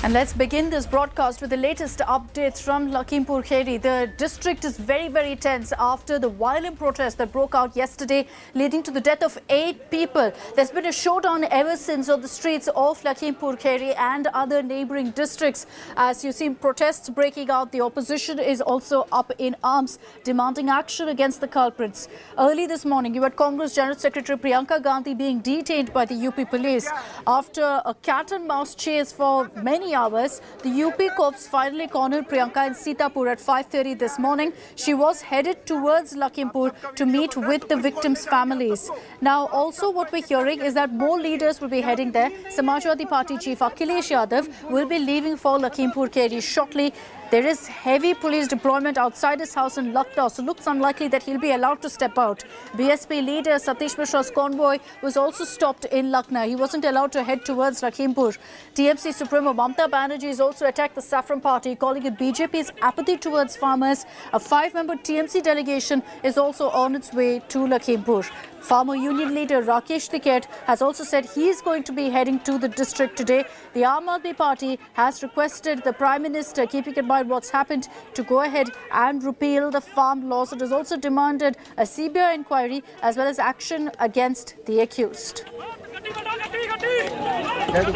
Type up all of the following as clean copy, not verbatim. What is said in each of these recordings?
And let's begin this broadcast with the latest updates from Lakhimpur Kheri. The district is very, very tense after the violent protests that broke out yesterday, leading to the death of 8 people. There's been a showdown ever since on the streets of Lakhimpur Kheri and other neighbouring districts. As you see protests breaking out, the opposition is also up in arms, demanding action against the culprits. Early this morning, you had Congress General Secretary Priyanka Gandhi being detained by the UP police. After a cat and mouse chase for many hours, the UP cops finally cornered Priyanka in Sitapur at 5:30 this morning. She was headed towards Lakhimpur to meet with the victims' families. Now, also what we're hearing is that more leaders will be heading there. Samajwadi Party Chief Akhilesh Yadav will be leaving for Lakhimpur Kheri shortly. There is heavy police deployment outside his house in Lucknow, so looks unlikely that he'll be allowed to step out. BSP leader Satish Mishra's convoy was also stopped in Lucknow. He wasn't allowed to head towards Lakhimpur. TMC Supremo Mamata Banerjee has also attacked the Saffron Party, calling it BJP's apathy towards farmers. A 5-member TMC delegation is also on its way to Lakhimpur. Farmer Union leader Rakesh Tikait has also said he is going to be heading to the district today. The Aam Aadmi Party has requested the Prime Minister, keeping in mind what's happened, to go ahead and repeal the farm laws. It has also demanded a CBI inquiry as well as action against the accused.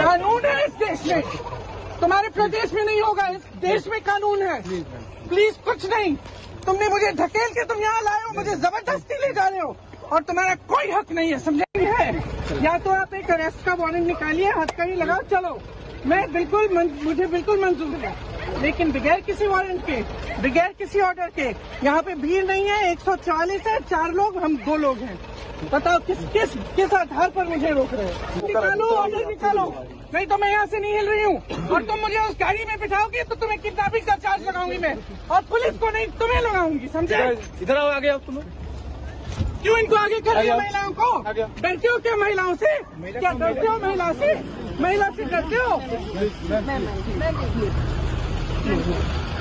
कानून है इस देश में, तुम्हारे प्रदेश में नहीं होगा। इस देश में कानून है। प्लीज कुछ नहीं, तुमने मुझे ढकेल के तुम यहाँ लाए हो, मुझे जबरदस्ती ले जा रहे हो और तुम्हारा कोई हक नहीं है, समझे है? या तो आप एक अरेस्ट का वारंट निकालिए, हथकड़ी लगाओ, चलो। मुझे बिल्कुल मंजूर है, लेकिन बगैर किसी वारंट के, बगैर किसी ऑर्डर के। यहाँ पे भीड़ नहीं है, 144 है, 4 लोग, हम 2 लोग हैं। बताओ किस आधार पर मुझे रोक रहे हो? निकालो ऑर्डर, निकालो, नहीं तो मैं यहाँ से नहीं हिल रही हूँ। और तुम मुझे उस गाड़ी में बिठाओगी तो तुम्हें किडनैपिंग का चार्ज लगाऊंगी मैं, और पुलिस को नहीं, तुम्हें लगाऊंगी, समझे? इधर आओ, आगे आओ तुम। क्यों इनको आगे कर रही हो महिलाओं को? डरते हो क्या महिलाओं से? क्या डरते हो महिला से? महिला से डरते हो?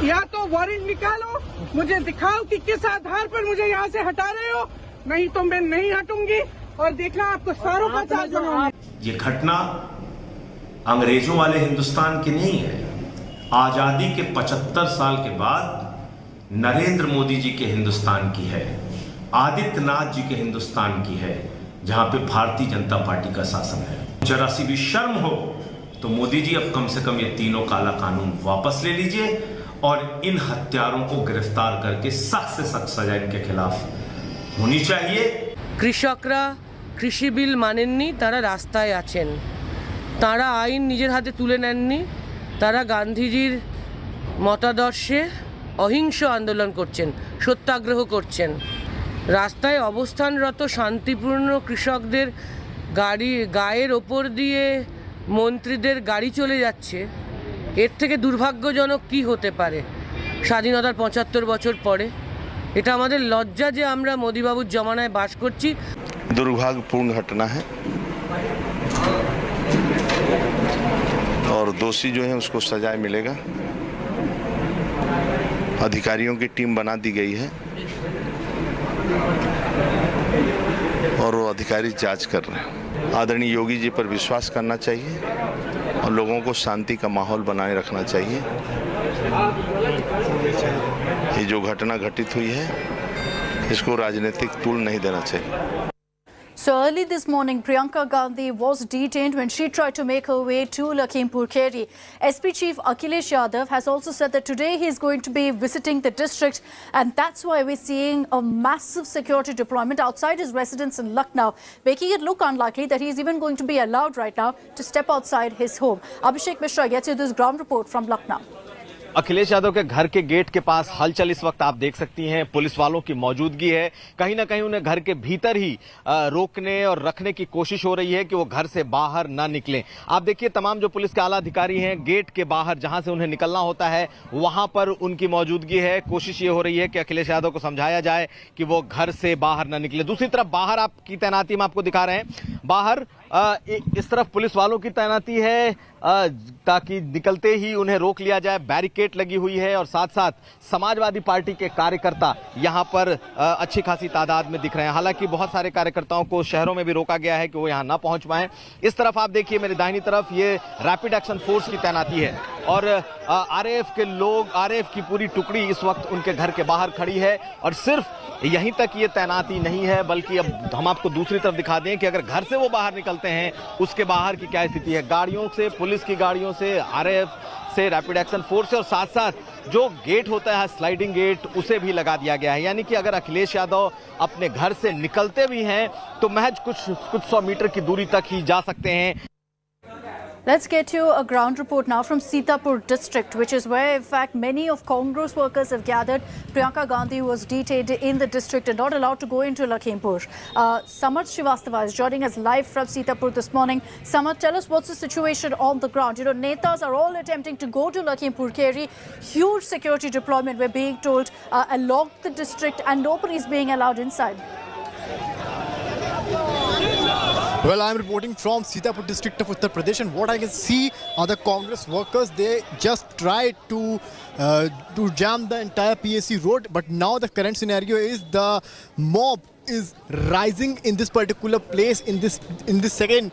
या तो वारंट निकालो, मुझे दिखाओ कि किस आधार पर मुझे यहाँ से हटा रहे हो, नहीं तो मैं नहीं हटूंगी और देखना आपको सारों का चार्ज लगाऊंगी। ये घटना अंग्रेजों वाले हिंदुस्तान की नहीं है। आजादी के 75 साल के बाद नरेंद्र मोदी जी के हिंदुस्तान की है, आदित्यनाथ जी के हिंदुस्तान की है, जहां पे भारतीय जनता पार्टी का शासन है। जरा सी भी शर्म हो तो मोदी जी अब कम से कम ये तीनों काला कानून वापस ले लीजिए और इन हत्यारों को गिरफ्तार करके सख्त से सख्त सजा इनके खिलाफ होनी चाहिए। কৃষকরা কৃষি বিল মানেননি, তারা রাস্তায় আছেন। তারা আইন নিজের হাতে তুলে নেননি, তারা গান্ধীজির মতাদর্শে অহিংস আন্দোলন করছেন, সত্যাগ্রহ করছেন। রাস্তায় অবস্থানরত শান্তিপূর্ণ কৃষকদের গায়ের ওপর দিয়ে মন্ত্রীদের গাড়ি চলে যাচ্ছে। এর থেকে দুর্ভাগ্যজনক কি হতে পারে স্বাধীনতার ৭৫ বছর পরে? এটা আমাদের লজ্জা যে আমরা মোদিবাবুর জমানায় বাস করছি। दुर्भाग्यपूर्ण घटना है और दोषी जो है उसको सजाए मिलेगा। अधिकारियों की टीम बना दी गई है और वो अधिकारी जांच कर रहे हैं। आदरणीय योगी जी पर विश्वास करना चाहिए और लोगों को शांति का माहौल बनाए रखना चाहिए। ये जो घटना घटित हुई है इसको राजनीतिक तूल नहीं देना चाहिए। So early this morning, Priyanka Gandhi was detained when she tried to make her way to Lakhimpur Kheri. SP Chief Akhilesh Yadav has also said that today he is going to be visiting the district, and that's why we're seeing a massive security deployment outside his residence in Lucknow, making it look unlikely that he is even going to be allowed right now to step outside his home. Abhishek Mishra gets you this ground report from Lucknow. Akhilesh Yadav के घर के gate के पास हलचल इस वक्त आप देख सकती हैं। पुलिस वालों की मौजूदगी है, कहीं ना कहीं उन्हें घर के भीतर ही रोकने और रखने की कोशिश हो रही है कि वो घर से बाहर ना निकलें। आप देखिए तमाम जो पुलिस के आला अधिकारी हैं गेट के बाहर जहां से उन्हें निकलना होता है वहां पर उनकी मौजूदगी है। कोशिश ये हो रही है कि अखिलेश यादव को समझाया जाए कि वो घर से बाहर ना निकले। दूसरी तरफ बाहर आपकी तैनाती हम आपको दिखा रहे हैं। बाहर इस तरफ पुलिस वालों की तैनाती है ताकि निकलते ही उन्हें रोक लिया जाए, बैरिकेड बैरिकेड लगी हुई है और साथ साथ समाजवादी पार्टी के कार्यकर्ता यहां पर अच्छी खासी तादाद में दिख रहे हैं। हालांकि बहुत सारे कार्यकर्ताओं को शहरों में भी रोका गया है कि वो यहां ना पहुंच पाएं। इस तरफ आप देखिए, मेरी दाहिनी तरफ ये रैपिड एक्शन फोर्स की तैनाती है और आरएएफ के लोग, आरएएफ की पूरी टुकड़ी इस वक्त उनके घर के बाहर खड़ी है। और सिर्फ यहीं तक ये तैनाती नहीं है, बल्कि अब हम आपको दूसरी तरफ दिखा दें कि अगर घर से वो बाहर निकलते हैं उसके बाहर की क्या स्थिति है। गाड़ियों से, पुलिस की गाड़ियों से, आरएएफ से, रैपिड एक्शन फोर्स से और साथ साथ जो गेट होता है स्लाइडिंग गेट, उसे भी लगा दिया गया है। यानी कि अगर अखिलेश यादव अपने घर से निकलते भी हैं तो महज कुछ 100 मीटर की दूरी तक ही जा सकते हैं। Let's get you a ground report now from Sitapur district, which is where, in fact, many of Congress workers have gathered. Priyanka Gandhi was detained in the district and not allowed to go into Lakhimpur. Samarth Srivastava is joining us live from Sitapur this morning. Samarth, tell us what's the situation on the ground. You know, netas are all attempting to go to Lakhimpur Kheri. Huge security deployment, we're being told, along the district, and nobody is being allowed inside. Well, I'm reporting from Sitapur district of Uttar Pradesh, and what I can see are the Congress workers. They just tried to jam the entire PAC road, but now the current scenario is the mob is rising in this particular place, in this second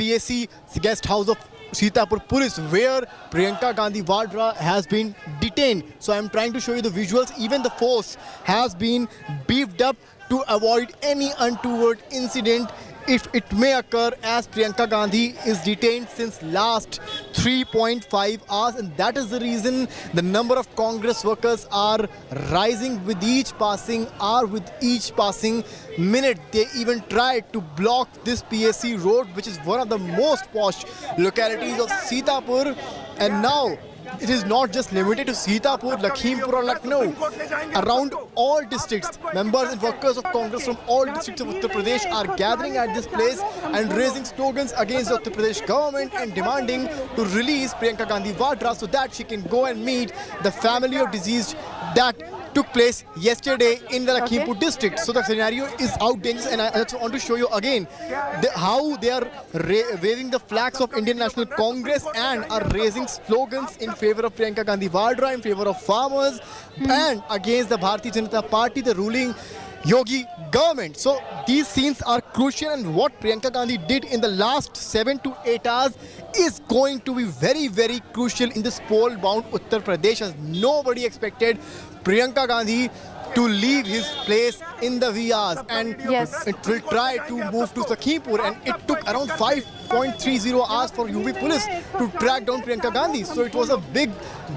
PAC guest house of Sitapur Police, where Priyanka Gandhi Vadra has been detained. So I'm trying to show you the visuals. Even the force has been beefed up to avoid any untoward incident if it may occur, as Priyanka Gandhi is detained since last 3.5 hours, and that is the reason the number of Congress workers are rising with each passing hour, with each passing minute. They even tried to block this PAC road, which is one of the most posh localities of Sitapur, and now it is not just limited to Sitapur, Lakhimpur or Lucknow. Around all districts, members and workers of Congress from all districts of Uttar Pradesh are gathering at this place and raising slogans against the Uttar Pradesh government and demanding to release Priyanka Gandhi Vadra so that she can go and meet the family of deceased that took place yesterday in the Lakhimpur district. So the scenario is out dangerous, and I just want to show you again how they are waving the flags of Indian National Congress and are raising slogans in favor of Priyanka Gandhi Vadra, in favor of farmers, and against the Bharatiya Janata Party, the ruling Yogi government. So these scenes are crucial, and what Priyanka Gandhi did in the last 7 to 8 hours is going to be very, very crucial in this poll-bound Uttar Pradesh, as nobody expected Priyanka Gandhi to leave his place in the VRs, and it will try to move to Lakhimpur, and it took around 5.30 hours for UP police to track down Priyanka Gandhi. So it was a big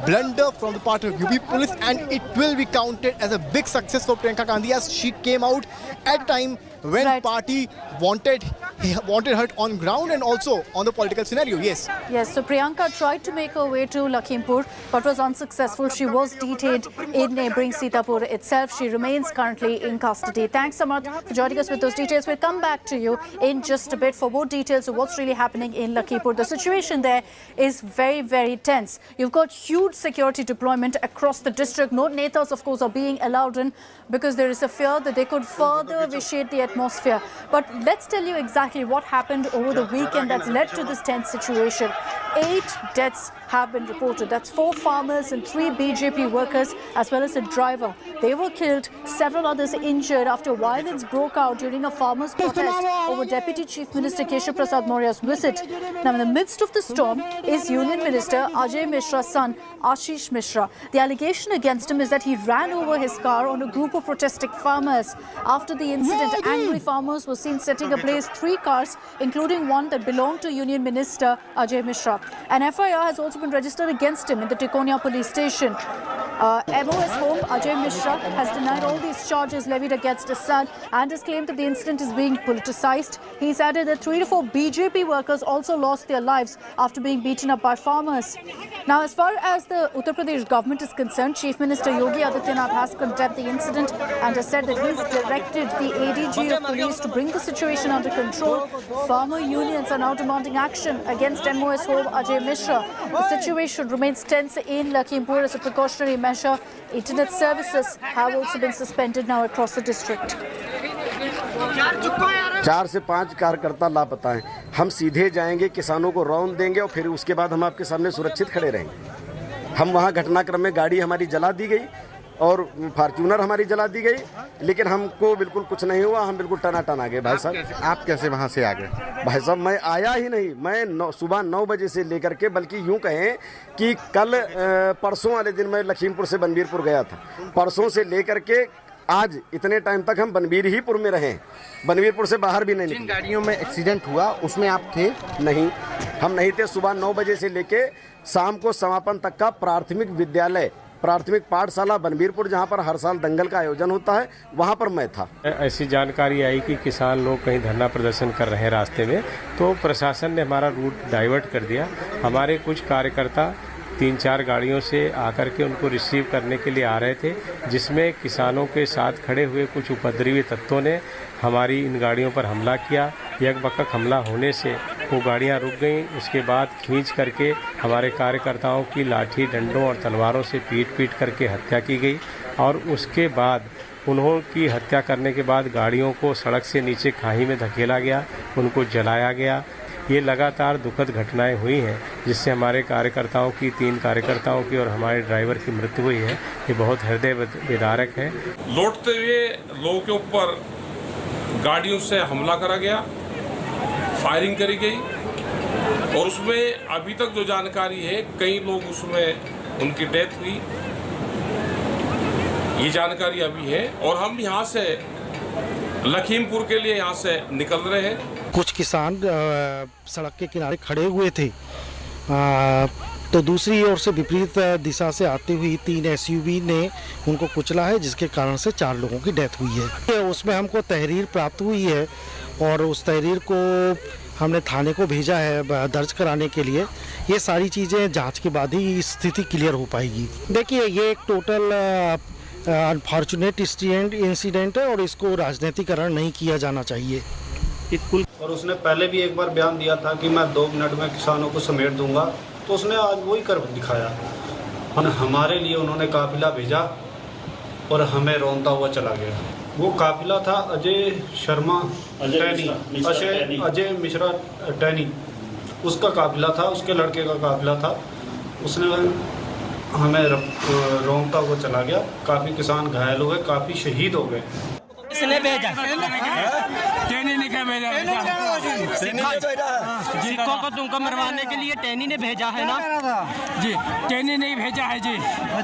blunder from the part of UP police, and it will be counted as a big success for Priyanka Gandhi, as she came out at a time when party wanted her on ground and also on the political scenario. Yes, so Priyanka tried to make her way to Lakhimpur but was unsuccessful. She was detained in neighbouring Sitapur itself. She remains currently in custody. Thanks, Samarth, for joining us with those details. We'll come back to you in just a bit for more details of what's really happening in Lakhimpur. The situation there is very, very tense. You've got huge security deployment across the district. No netas, of course, are being allowed in because there is a fear that they could further vitiate the atmosphere. But let's tell you exactly what happened over the weekend that's led to this tense situation. 8 deaths have been reported. That's 4 farmers and 3 BJP workers, as well as a driver. They were killed, several others injured after violence broke out during a farmers' protest over Deputy Chief Minister Keshav Prasad Maurya's visit. Now, in the midst of the storm is Union Minister Ajay Mishra's son, Ashish Mishra. The allegation against him is that he ran over his car on a group of protesting farmers. After the incident, angry farmers were seen setting ablaze 3 cars, including one that belonged to Union Minister Ajay Mishra. An FIR has also been registered against him in the Tikonia police station. MOS Home Ajay Mishra has denied all these charges levied against his son and has claimed that the incident is being politicized. He's added that 3 to 4 BJP workers also lost their lives after being beaten up by farmers. Now, as far as the Uttar Pradesh government is concerned, Chief Minister Yogi Adityanath has condemned the incident and has said that he's directed the ADG of police to bring the situation under control. Farmer unions are now demanding action against MOS Home Ajay Mishra. The situation remains tense in Lakhimpur as a precautionary measure. Internet services have also been suspended now across the district. 4 से 5 कार्यकर्ता लापता हैं। हम सीधे जाएंगे, किसानों को रौंद देंगे और फिर उसके बाद हम आपके सामने सुरक्षित खड़े रहेंगे। हम वहाँ घटनाक्रम में गाड़ी हमारी जला दी गई और फॉर्च्यूनर हमारी जला दी गई, लेकिन हमको बिल्कुल कुछ नहीं हुआ, हम बिल्कुल टनाटन आ गए। भाई साहब आप कैसे वहाँ से आ गए? भाई साहब मैं आया ही नहीं, मैं सुबह 9 बजे से लेकर के, बल्कि यूं कहें कि कल परसों वाले दिन मैं लखीमपुर से बनबीरपुर गया था। परसों से लेकर के आज इतने टाइम तक हम बनबीरपुर में रहे, बनबीरपुर से बाहर भी नहीं निकले। जिन गाड़ियों में एक्सीडेंट हुआ उसमें आप थे? नहीं, हम नहीं थे। सुबह 9 बजे से लेके शाम को समापन तक का प्राथमिक विद्यालय, प्राथमिक पाठशाला बनबीरपुर, जहां पर हर साल दंगल का आयोजन होता है, वहां पर मैं था। ऐसी जानकारी आई कि किसान लोग कहीं धरना प्रदर्शन कर रहे हैं रास्ते में, तो प्रशासन ने हमारा रूट डाइवर्ट कर दिया। हमारे कुछ कार्यकर्ता 3-4 गाड़ियों से आकर के उनको रिसीव करने के लिए आ रहे थे, जिसमें किसानों के साथ खड़े हुए कुछ उपद्रवी तत्वों ने हमारी इन गाड़ियों पर हमला किया। यकबकक हमला होने से वो गाड़ियां रुक गईं। उसके बाद खींच करके हमारे कार्यकर्ताओं की लाठी, डंडों और तलवारों से पीट करके हत्या की गई और उसके बाद उन्हों की हत्या करने के बाद गाड़ियों को सड़क से नीचे खाई में धकेला गया, उनको जलाया गया। ये लगातार दुखद घटनाएं हुई हैं, जिससे हमारे कार्यकर्ताओं की, 3 कार्यकर्ताओं की और हमारे ड्राइवर की मृत्यु हुई है। ये बहुत हृदय विदारक है। लौटते हुए लोगों के ऊपर गाड़ियों से हमला करा गया, फायरिंग करी गई और उसमें अभी तक जो जानकारी है कई लोग उसमें उनकी डेथ हुई, ये जानकारी अभी है। और हम यहाँ से लखीमपुर के लिए यहाँ से निकल रहे हैं। कुछ किसान सड़क के किनारे खड़े हुए थे, तो दूसरी ओर से विपरीत दिशा से आती हुई 3 SUV ने उनको कुचला है, जिसके कारण से 4 लोगों की डेथ हुई है। उसमें हमको तहरीर प्राप्त हुई है और उस तहरीर को हमने थाने को भेजा है दर्ज कराने के लिए। ये सारी चीज़ें जांच के बाद ही स्थिति क्लियर हो पाएगी। देखिए, ये एक टोटल अनफॉर्चुनेट इंसिडेंट है और इसको राजनीतिकरण नहीं किया जाना चाहिए। और उसने पहले भी एक बार बयान दिया था कि मैं 2 मिनट में किसानों को समेट दूंगा, तो उसने आज वही कर दिखाया। और हमारे लिए उन्होंने काफिला भेजा और हमें रोनता हुआ चला गया। वो काफिला था अजय शर्मा टैनी, अजय मिश्रा टैनी, उसका काफिला था, उसके लड़के का काफिला था। उसने हमें रोनता हुआ चला गया। काफ़ी किसान घायल हो गए, काफ़ी शहीद हो गए। इसने भेजा, टैनी ने क्या भेजा? सिक्कों को तुमको मरवाने के लिए टैनी ने भेजा है ना? जी, टैनी नहीं भेजा है जी।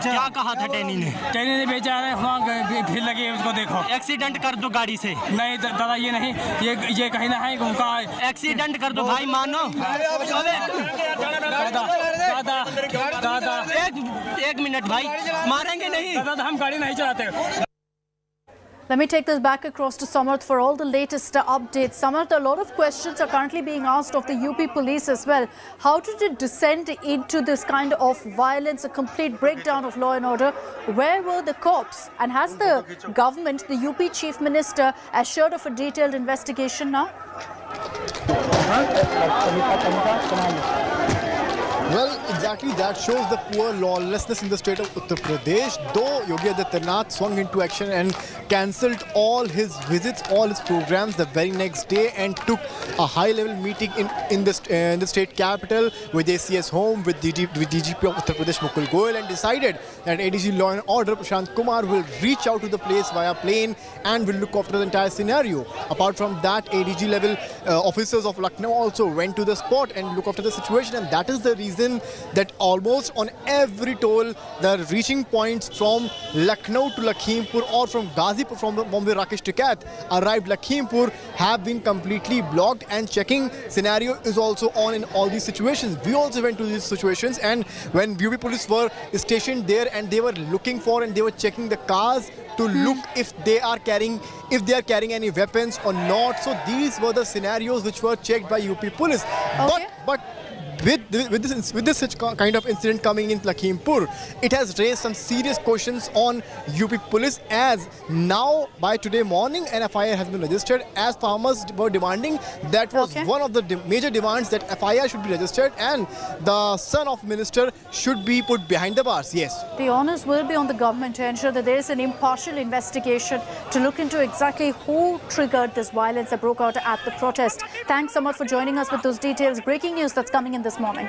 क्या कहा था टैनी ने? टैनी ने भेजा है, वहाँ भीड़ लगी है, उसको देखो। एक्सीडेंट कर दो गाड़ी से। नहीं दादा, ये नहीं, ये कहीं ना है उनका। एक्सीडेंट कर दो भाई, मानो। दादा एक मिनट भाई, मारेंगे नहीं दादा, हम गाड़ी नहीं चलाते। Let me take this back across to Samarth for all the latest updates. Samarth, a lot of questions are currently being asked of the UP police as well. How did it descend into this kind of violence, a complete breakdown of law and order? Where were the cops? And has the government, the UP Chief Minister, assured of a detailed investigation now? Well, exactly, that shows the poor lawlessness in the state of Uttar Pradesh. Though Yogi Adityanath swung into action and cancelled all his visits, all his programs the very next day, and took a high-level meeting in the state capital with ACS home, with DGP of Uttar Pradesh Mukul Goyal, and decided that ADG Law and Order Prashant Kumar will reach out to the place via plane and will look after the entire scenario. Apart from that, ADG level officers of Lucknow also went to the spot and look after the situation, and that is the reason that almost on every toll, the reaching points from Lucknow to Lakhimpur or from Ghazipur, from Bombay Rakesh Tikait, arrived Lakhimpur, have been completely blocked, and checking scenario is also on in all these situations. We also went to these situations, and when UP police were stationed there and they were looking for and they were checking the cars to look if they are carrying any weapons or not. So these were the scenarios which were checked by UP police. Okay. But with this such kind of incident coming in Lakhimpur, it has raised some serious questions on UP police, as now by today morning an FIR has been registered, as farmers were demanding. That was one of the major demands, that FIR should be registered and the son of minister should be put behind the bars. Yes. The onus will be on the government to ensure that there is an impartial investigation to look into exactly who triggered this violence that broke out at the protest. Thanks so much for joining us with those details. Breaking news that's coming in this moment.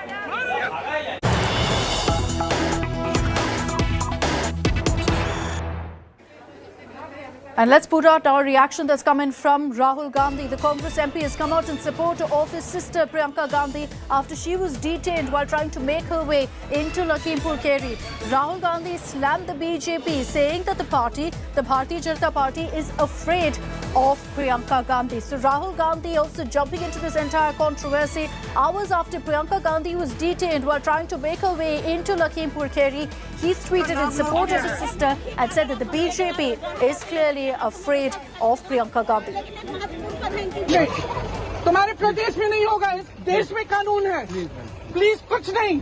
And let's put out our reaction that's coming from Rahul Gandhi. The Congress MP has come out in support of his sister Priyanka Gandhi after she was detained while trying to make her way into Lakhimpur Kheri. Rahul Gandhi slammed the BJP, saying that the Bharatiya Janata Party, is afraid of Priyanka Gandhi. So Rahul Gandhi also jumping into this entire controversy hours after Priyanka Gandhi was detained while trying to make her way into Lakhimpur Kheri. He's tweeted in support of his sister and said that the BJP is clearly afraid of Priyanka Gandhi. तुम्हारे प्रदेश में नहीं होगा, इस देश में कानून है। Please कुछ नहीं,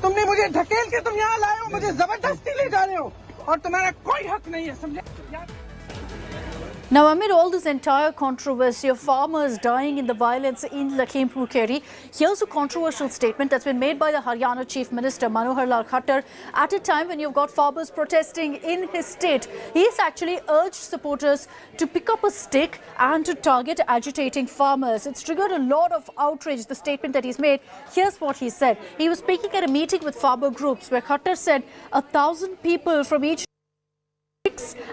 तुमने मुझे ढकेल के तुम यहाँ लाए हो, मुझे जबरदस्ती ले जा रहे हो और तुम्हारा कोई हक नहीं है, समझे? Now, amid all this entire controversy of farmers dying in the violence in Lakhimpur Kheri, here's a controversial statement that's been made by the Haryana Chief Minister Manohar Lal Khattar at a time when you've got farmers protesting in his state. He's actually urged supporters to pick up a stick and to target agitating farmers. It's triggered a lot of outrage, the statement that he's made. Here's what he said. He was speaking at a meeting with farmer groups where Khattar said 1,000 people from each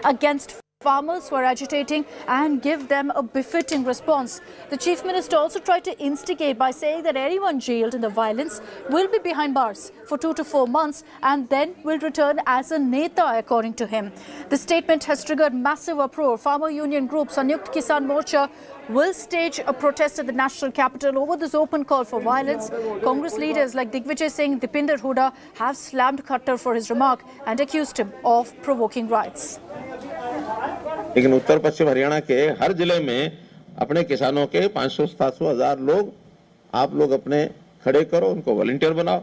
against farmers who are agitating and give them a befitting response. The Chief Minister also tried to instigate by saying that anyone jailed in the violence will be behind bars for 2 to 4 months and then will return as a neta, according to him. The statement has triggered massive uproar. Farmer union group Sanyukt Kisan Morcha will stage a protest at the national capital over this open call for violence. Congress leaders like Digvijay Singh, Dipinder Hooda have slammed Khattar for his remark and accused him of provoking riots. लेकिन उत्तर पश्चिम हरियाणा के हर जिले में अपने किसानों के 500-700 हज़ार लोग आप लोग अपने खड़े करो, उनको वॉलंटियर बनाओ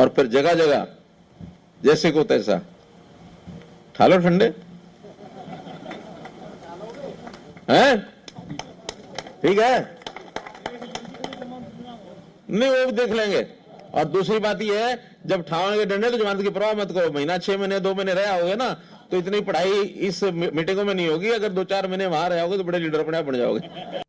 और फिर जगह जगह जैसे को तैसा ठालो ठंडे हैं, ठीक है? नहीं, वो भी देख लेंगे। और दूसरी बात यह है, जब ठावोगे डंडे तो जमानत की परवाह मत करो। महीना 6 महीने 2 महीने रहे होगे ना, तो इतनी पढ़ाई इस मीटिंगों में नहीं होगी। अगर 2-4 महीने वहां रहे होगे तो बड़े लीडर अपने आप बन जाओगे।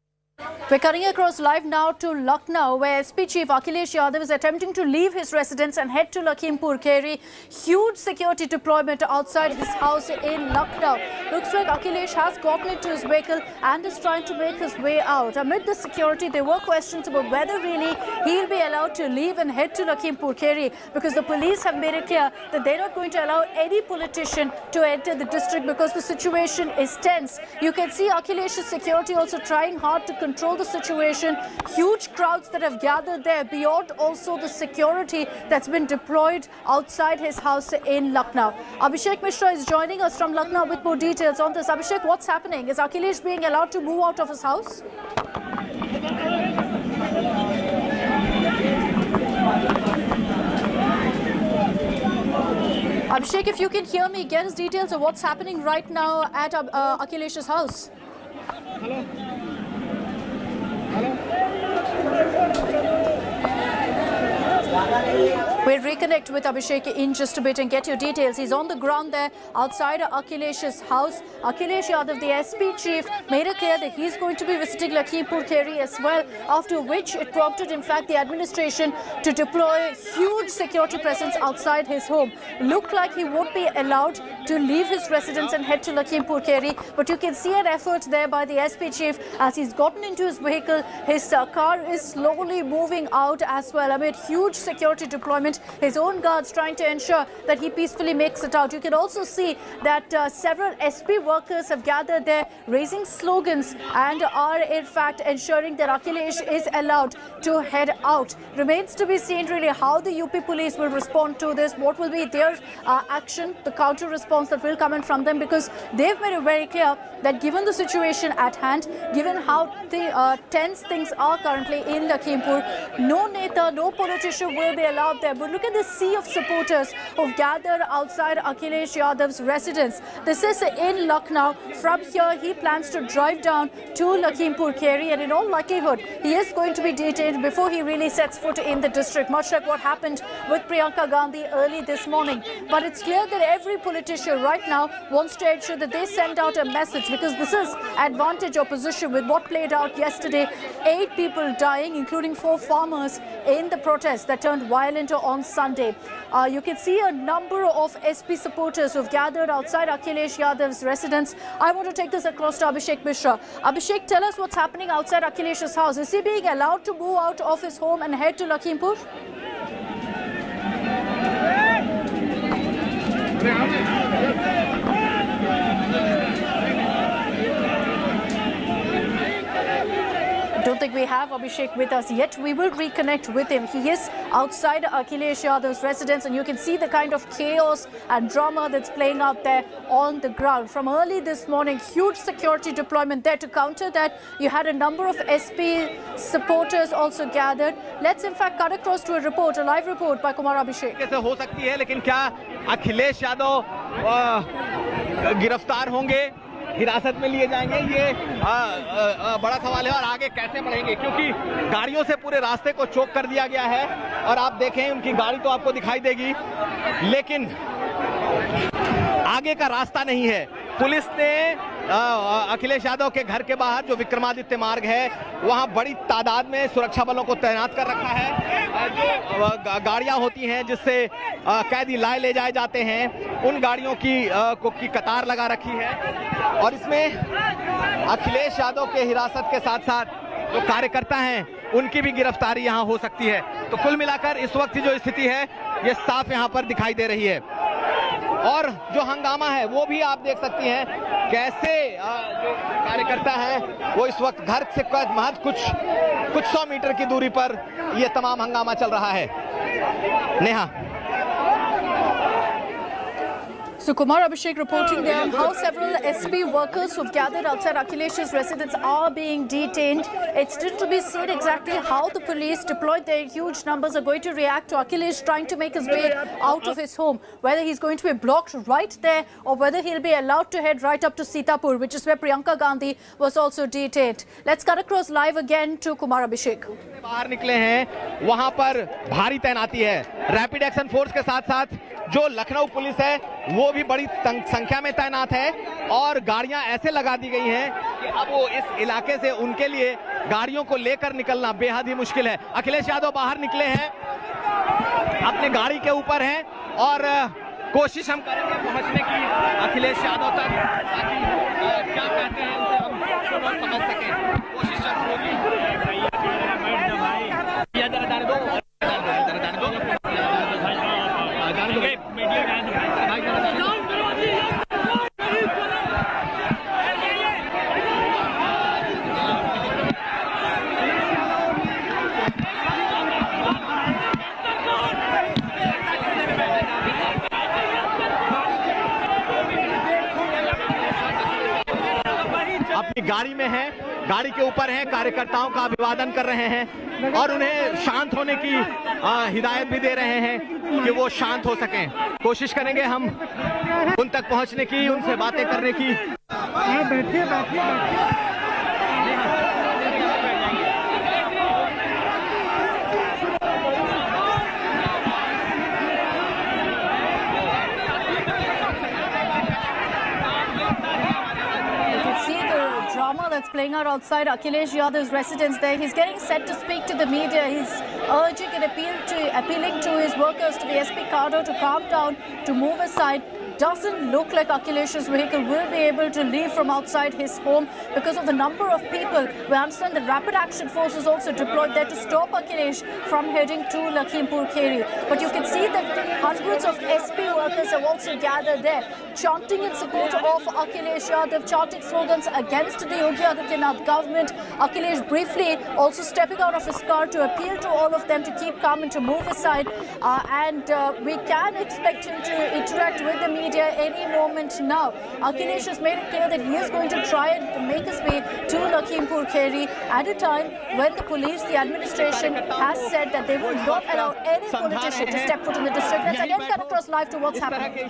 We're cutting across live now to Lucknow, where SP Chief Akhilesh Yadav is attempting to leave his residence and head to Lakhimpur Kheri. Huge security deployment outside his house in Lucknow. Looks like Akhilesh has gotten into his vehicle and is trying to make his way out. Amid the security, there were questions about whether really he'll be allowed to leave and head to Lakhimpur Kheri, because the police have made it clear that they're not going to allow any politician to enter the district because the situation is tense. You can see Akhilesh's security also trying hard to control the situation. Huge crowds that have gathered there, beyond also the security that's been deployed outside his house in Lucknow. Abhishek Mishra is joining us from Lucknow with more details on this. Abhishek, what's happening? Is Akhilesh being allowed to move out of his house? Abhishek, if you can hear me, get us details of what's happening right now at Akhilesh's house. Hello. We'll reconnect with Abhishek in just a bit and get your details. He's on the ground there outside Akhilesh's house. Akhilesh Yadav, the SP chief, made it clear that he's going to be visiting Lakhimpur Kheri as well, after which it prompted, in fact, the administration to deploy huge security presence outside his home. Looked like he won't be allowed to leave his residence and head to Lakhimpur Kheri, but you can see an effort there by the SP chief as he's gotten into his vehicle. His car is slowly moving out as well amid huge security deployment. His own guards trying to ensure that he peacefully makes it out. You can also see that several SP workers have gathered there raising slogans and are in fact ensuring that Akhilesh is allowed to head out. Remains to be seen really how the UP police will respond to this, what will be their action, the counter response that will come in from them, because they've made it very clear that given the situation at hand, given how tense things are currently in Lakhimpur, no neta, no politician will be allowed there. But look at the sea of supporters who've gathered outside Akhilesh Yadav's residence. This is in Lucknow. From here, he plans to drive down to Lakhimpur Kheri, and in all likelihood, he is going to be detained before he really sets foot in the district, much like what happened with Priyanka Gandhi early this morning. But it's clear that every politician right now wants to ensure that they send out a message, because this is advantage opposition with what played out yesterday. 8 people dying, including 4 farmers in the protest that turned violent on Sunday. You can see a number of SP supporters who've gathered outside Akhilesh Yadav's residence. I want to take this across to Abhishek Mishra. Abhishek, tell us what's happening outside Akhilesh's house. Is he being allowed to move out of his home and head to Lakhimpur? I don't think we have Abhishek with us yet. We will reconnect with him. He is outside Akhilesh Yadav's residence, and you can see the kind of chaos and drama that's playing out there on the ground. From early this morning, huge security deployment there to counter that. You had a number of SP supporters also gathered. Let's in fact cut across to a live report by Kumar Abhishek. कैसे हो सकती है, लेकिन क्या अखिलेश यादव गिरफ्तार होंगे, हिरासत में लिए जाएंगे, ये बड़ा सवाल है। और आगे कैसे बढ़ेंगे, क्योंकि गाड़ियों से पूरे रास्ते को चौक कर दिया गया है। और आप देखें, उनकी गाड़ी तो आपको दिखाई देगी, लेकिन आगे का रास्ता नहीं है। पुलिस ने अखिलेश यादव के घर के बाहर जो विक्रमादित्य मार्ग है, वहां बड़ी तादाद में सुरक्षा बलों को तैनात कर रखा है। जो गाड़ियां होती हैं जिससे कैदी लाए ले जाए जाते हैं, उन गाड़ियों की कतार लगा रखी है। और इसमें अखिलेश यादव के हिरासत के साथ साथ जो कार्यकर्ता हैं, उनकी भी गिरफ्तारी यहां हो सकती है। तो कुल मिलाकर इस वक्त की जो स्थिति है, ये साफ यहां पर दिखाई दे रही है। और जो हंगामा है वो भी आप देख सकती हैं, कैसे जो कार्यकर्ता है वो इस वक्त घर से महज कुछ 100 मीटर की दूरी पर ये तमाम हंगामा चल रहा है। Neha. So Kumar Abhishek reporting there on how several SP workers who've gathered outside Akhilesh's residence are being detained. It's still to be seen exactly how the police deployed their huge numbers are going to react to Akhilesh trying to make his way out of his home. Whether he's going to be blocked right there or whether he'll be allowed to head right up to Sitapur, which is where Priyanka Gandhi was also detained. Let's cut across live again to Kumar Abhishek. बाहर निकले हैं, वहां पर भारी तैनाती है। Rapid action force के साथ साथ जो लखनऊ पुलिस है वो भी बड़ी संख्या में तैनात है। और गाड़ियां ऐसे लगा दी गई हैं कि अब वो इस इलाके से उनके लिए गाड़ियों को लेकर निकलना बेहद ही मुश्किल है। अखिलेश यादव बाहर निकले हैं, अपने गाड़ी के ऊपर हैं और कोशिश हम करेंगे पहुंचने की अखिलेश यादव तक, ताकि क्या कहते हैं उसे हम समझ सकें। कोशिश होगी। अपनी गाड़ी में है, गाड़ी के ऊपर हैं, कार्यकर्ताओं का अभिवादन कर रहे हैं और उन्हें शांत होने की हिदायत भी दे रहे हैं कि वो शांत हो सकें। कोशिश करेंगे हम उन तक पहुंचने की, उनसे बातें करने की। बैठिए। That's playing out outside Akhilesh Yadav's residence there. He's getting set to speak to the media. He's urging and appealing to his workers, to the SP cadre, to calm down, to move aside. Doesn't look like Akhilesh's vehicle will be able to leave from outside his home because of the number of people. We understand the Rapid Action Force is also deployed there to stop Akhilesh from heading to Lakhimpur Kheri. But you can see that hundreds of SP workers have also gathered there, chanting in support of Akhilesh Yadav, chanting slogans against the Yogi Adityanath government. Akhilesh briefly also stepping out of his car to appeal to all of them to keep calm and to move aside. And we can expect him to interact with the media any moment now. Akhilesh has made it clear that he is going to try and make his way to Lakhimpur Kheri at a time when the police, the administration has said that they will not allow any politician to step foot in the district. Let's again cut across live to what's happening.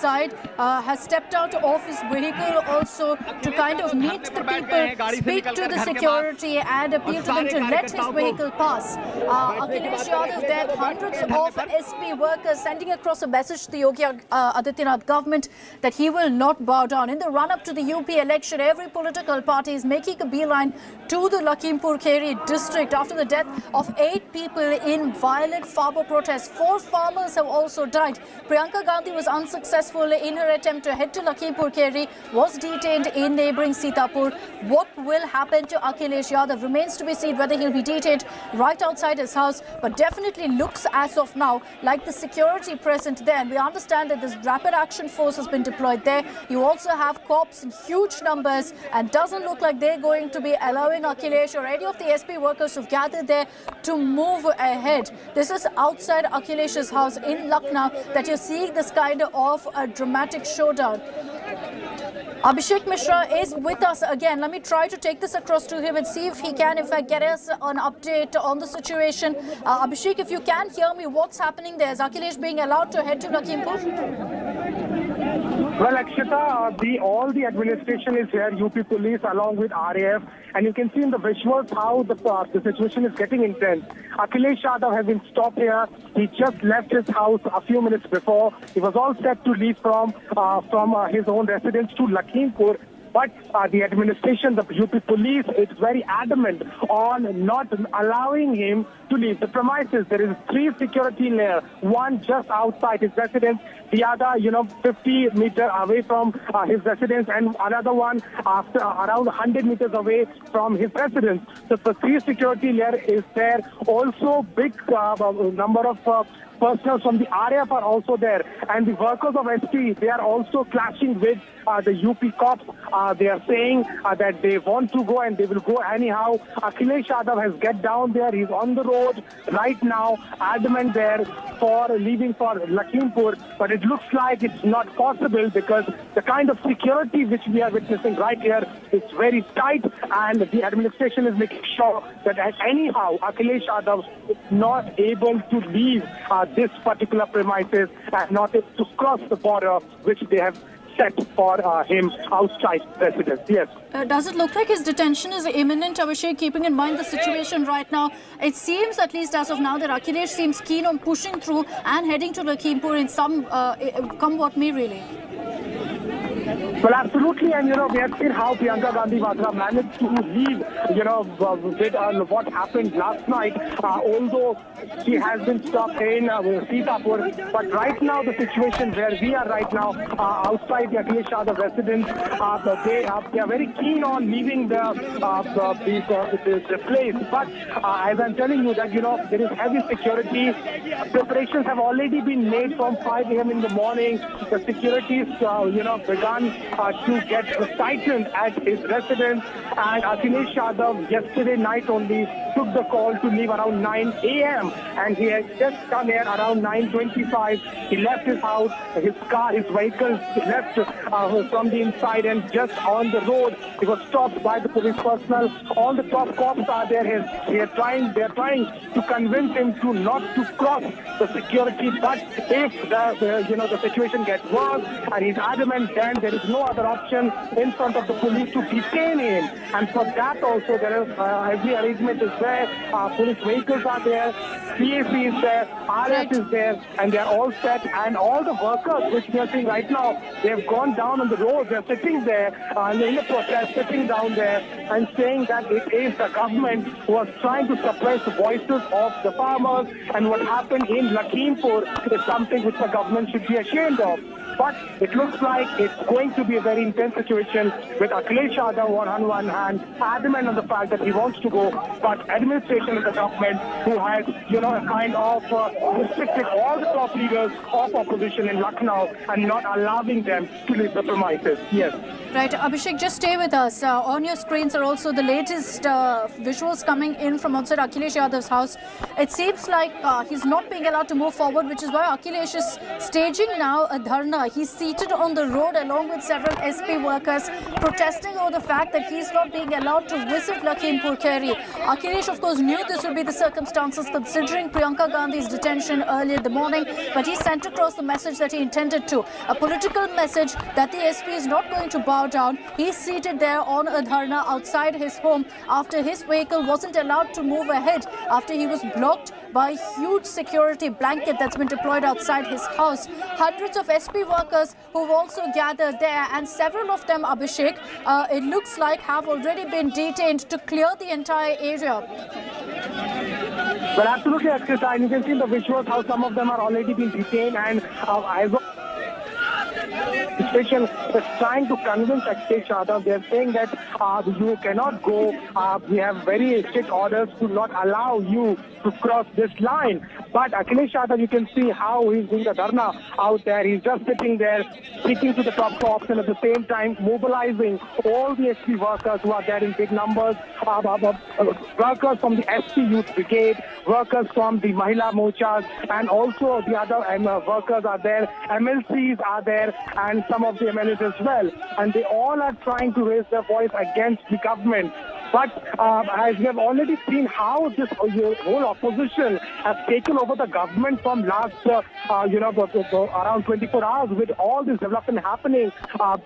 outside, has stepped out of his vehicle also to kind of meet the people, speak to the security and appeal to them to let his vehicle pass. Akhilesh Yadav there, hundreds of SP workers sending across a message to the Yogi Adityanath government that he will not bow down. In the run-up to the UP election, every political party is making a beeline to the Lakhimpur Kheri district after the death of 8 people in violent farmer protests. 4 farmers have also died. Priyanka Gandhi was unsuccessful in her attempt to head to Lakhimpur Kheri, was detained in neighbouring Sitapur. What will happen to Akhilesh Yadav remains to be seen, whether he'll be detained right outside his house, but definitely looks as of now like the security present there. And we understand that this rapid action force has been deployed there. You also have cops in huge numbers, and doesn't look like they're going to be allowing Akhilesh or any of the SP workers who've gathered there to move ahead. This is outside Akhilesh's house in Lucknow that you're seeing this kind of a dramatic showdown. Abhishek Mishra is with us again. Let me try to take this across to him and see if he can, in fact, get us an update on the situation. Abhishek, if you can hear me, what's happening there? Is Akhilesh being allowed to head to Lakhimpur? Well, Akshita, all the administration is here, UP police along with RAF, and you can see in the visuals how the situation is getting intense. Akhilesh Yadav has been stopped here. He just left his house a few minutes before. He was all set to leave from his own residence to Lakhimpur. But the administration, the UP police, is very adamant on not allowing him to leave the premises. There is 3 security layers, one just outside his residence, the other, 50 meters away from his residence, and another one after around 100 meters away from his residence. So the 3 security layer is there. Also, big number of personnel from the RAF are also there, and the workers of SP, they are also clashing with the UP cops. They are saying that they want to go and they will go anyhow. Akhilesh Yadav has get down there. He's on the road right now, adamant there for leaving for Lakhimpur, but it looks like it's not possible because the kind of security which we are witnessing right here is very tight, and the administration is making sure that anyhow Akhilesh Yadav is not able to leave this particular premises and not able to cross the border which they have set for him outside residence. Yes. Does it look like his detention is imminent, Abhishek, keeping in mind the situation right now? It seems, at least as of now, that Akhilesh seems keen on pushing through and heading to Lakhimpur in some, come what may, really. Well, absolutely, and we have seen how Priyanka Gandhi Vadra managed to leave, with what happened last night, although she has been stopped in Sitapur. But right now, the situation where we are right now, outside the Akhilesh Yadav residence, they are very keen on leaving the place. But as I'm telling you that, there is heavy security. Preparations have already been made from 5 a.m. in the morning. The securities, begun to get tightened at his residence, and Akhilesh Yadav yesterday night only took the call to leave around 9 a.m. and he had just come here around 9:25. He left his house, his car, his vehicle left from the inside, and just on the road he was stopped by the police personnel. All the top cops are there. They're trying to convince him to not to cross the security. But if the situation gets worse and he's adamant, then there is no other option in front of the police to detain him. And for that also there is every arrangement is there. Police vehicles are there, PAC is there, RF is there, and they are all set. And all the workers which we are seeing right now, they have gone down on the road. They are sitting there in the protest, sitting down there and saying that it is the government who was trying to suppress the voices of the farmers, and what happened in Lakhimpur is something which the government should be ashamed of. But it looks like it's going to be a very intense situation with Akhilesh Yadav on one hand, adamant on the fact that he wants to go, but administration of the government who has, a kind of restricted all the top leaders of opposition in Lucknow and not allowing them to leave the premises. Yes. Right, Abhishek, just stay with us. On your screens are also the latest visuals coming in from outside Akhilesh Yadav's house. It seems like he's not being allowed to move forward, which is why Akhilesh is staging now a dharna He's seated on the road along with several SP workers protesting over the fact that he's not being allowed to visit Lakhimpur Kheri. Akhilesh, of course, knew this would be the circumstances considering Priyanka Gandhi's detention early in the morning, but he sent across the message that he intended to. A political message that the SP is not going to bow down. He's seated there on a dharna outside his home after his vehicle wasn't allowed to move ahead, after he was blocked by a huge security blanket that's been deployed outside his house. Hundreds of SP workers who've also gathered there, and several of them, Abhishek, it looks like have already been detained to clear the entire area. Well, absolutely, Akshita, and you can see in the visuals how some of them are already being detained, and station is trying to convince Akhilesh Yadav. They're saying that you cannot go. We have very strict orders to not allow you to cross this line. But Akhilesh Yadav, you can see how he's doing the dharna out there. He's just sitting there, speaking to the top cops, and at the same time mobilizing all the SP workers who are there in big numbers. Workers from the SP Youth Brigade, workers from the Mahila Mochas, and also the other workers are there. MLCs are there, and some of the MLAs as well. And they all are trying to raise their voice against the government. But as we have already seen how this whole opposition has taken over the government from last, around 24 hours with all this development happening.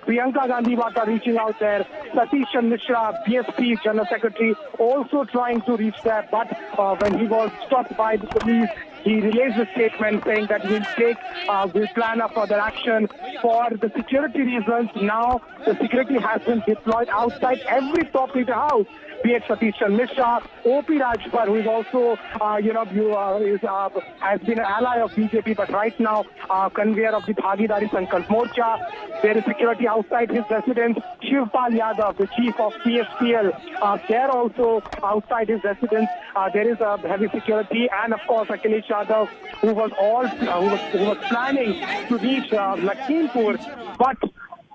Priyanka Gandhi Wata reaching out there, Satish Mishra, BSP General Secretary, also trying to reach there. But when he was stopped by the police, he released a statement saying that we'll plan a further action for the security reasons. Now the security has been deployed outside every top leader house, be it Satish Mishra, O.P. Rajpal, who is also, has been an ally of BJP, but right now convener of the Bhagidari Sankalp Morcha. There is security outside his residence. Shivpal Yadav, the chief of PSPL, they're also outside his residence. There is a heavy security, and of course Akhilesh Yadav, who was planning to reach Lakhimpur, but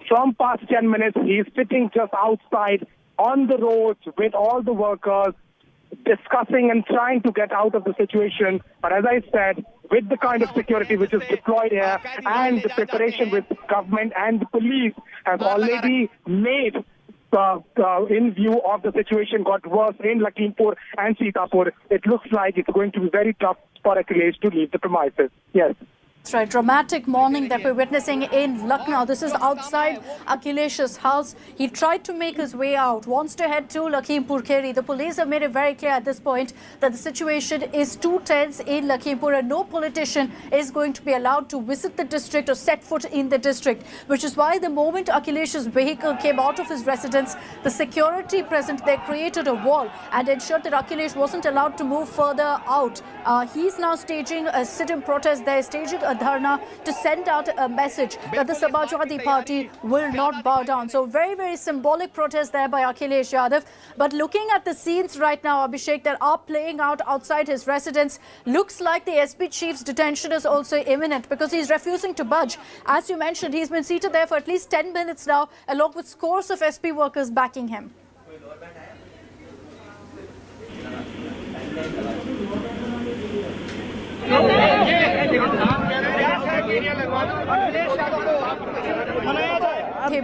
from past 10 minutes he's sitting just outside on the roads with all the workers, discussing and trying to get out of the situation. But as I said, with the kind of security which is deployed here and the preparation with government and the police has already made in view of the situation got worse in Lakhimpur and Sitapur, it looks like it's going to be very tough for Akhilesh to leave the premises. Yes. That's right. Dramatic morning that we're witnessing in Lucknow. This is outside Akhilesh's house. He tried to make his way out, wants to head to Lakhimpur Kheri. The police have made it very clear at this point that the situation is too tense in Lakhimpur and no politician is going to be allowed to visit the district or set foot in the district, which is why the moment Akhilesh's vehicle came out of his residence, the security present there created a wall and ensured that Akhilesh wasn't allowed to move further out. He's now staging a sit-in protest there, staging a dharna to send out a message that the Samajwadi Party will not bow down. So very, very symbolic protest there by Akhilesh Yadav. But looking at the scenes right now, Abhishek, that are playing out outside his residence, looks like the SP chief's detention is also imminent because he's refusing to budge. As you mentioned, he's been seated there for at least 10 minutes now, along with scores of SP workers backing him.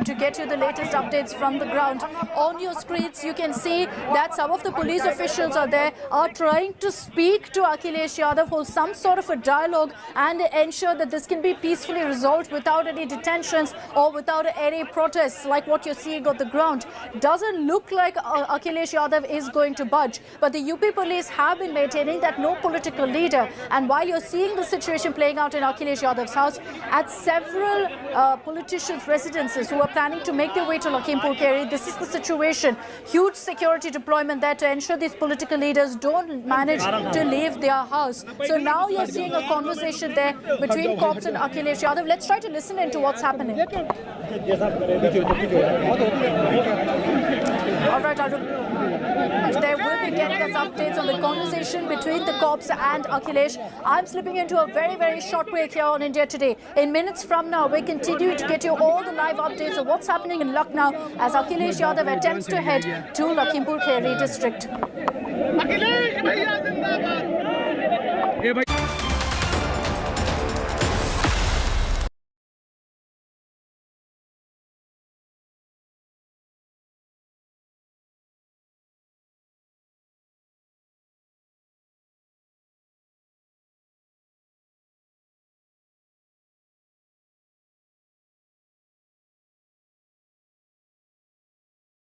To get you the latest updates from the ground. On your screens, you can see that some of the police officials are there, are trying to speak to Akhilesh Yadav, hold some sort of a dialogue and ensure that this can be peacefully resolved without any detentions or without any protests like what you're seeing on the ground. Doesn't look like Akhilesh Yadav is going to budge, but the UP police have been maintaining that no political leader. And while you're seeing the situation playing out in Akhilesh Yadav's house, at several politicians' residences who are planning to make their way to Lakhimpur Kheri, this is the situation. Huge security deployment there to ensure these political leaders don't manage to leave their house. So now you're seeing a conversation there between cops and Akhilesh Yadav. Let's try to listen into what's happening. All right, there will be getting us updates on the conversation between the cops and Akhilesh. I'm slipping into a very, very short break here on India Today. In minutes from now, we continue to get you all the live updates of what's happening in Lucknow as Akhilesh Yadav attempts to head to Lakhimpur Kheri district.